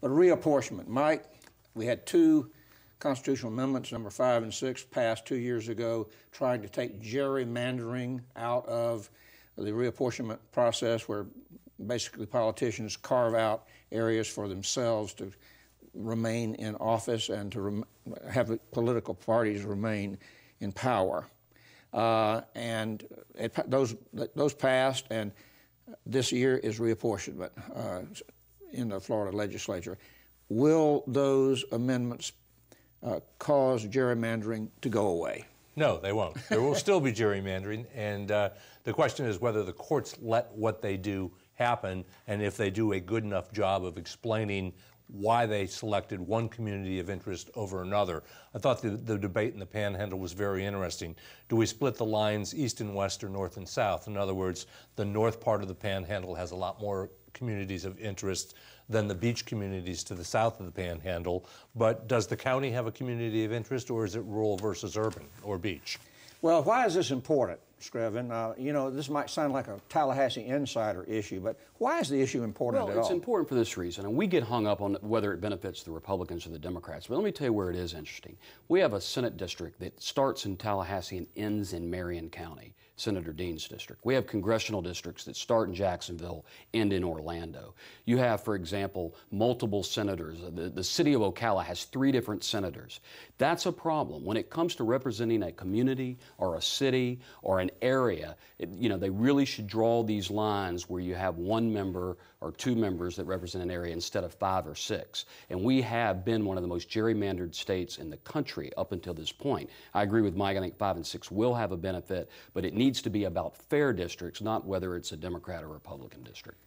But reapportionment, Mike, we had two constitutional amendments, number 5 and 6, passed 2 years ago, trying to take gerrymandering out of the reapportionment process, where basically politicians carve out areas for themselves to remain in office and to have political parties remain in power. And those passed, and this year is reapportionment in the Florida legislature. Will those amendments cause gerrymandering to go away? No, they won't. There will still be gerrymandering, and the question is whether the courts let what they do happen, and if they do a good enough job of explaining why they selected one community of interest over another. I thought the debate in the Panhandle was very interesting. Do we split the lines east and west or north and south? In other words, the north part of the Panhandle has a lot more communities of interest than the beach communities to the south of the Panhandle. But does the county have a community of interest, or is it rural versus urban or beach? Well, why is this important, Screven? You know, this might sound like a Tallahassee insider issue, but why is the issue important at all? Well, it's important for this reason, and we get hung up on whether it benefits the Republicans or the Democrats. But let me tell you where it is interesting. We have a Senate district that starts in Tallahassee and ends in Marion County, Senator Dean's district. We have congressional districts that start in Jacksonville, end in Orlando. You have, for example, multiple senators. The city of Ocala has 3 different senators. That's a problem. When it comes to representing a community or a city or an area, you know, they really should draw these lines where you have 1 member or 2 members that represent an area instead of 5 or 6. And we have been one of the most gerrymandered states in the country up until this point. I agree with Mike. I think 5 and 6 will have a benefit, but it needs to be about fair districts, not whether it's a Democrat or Republican district.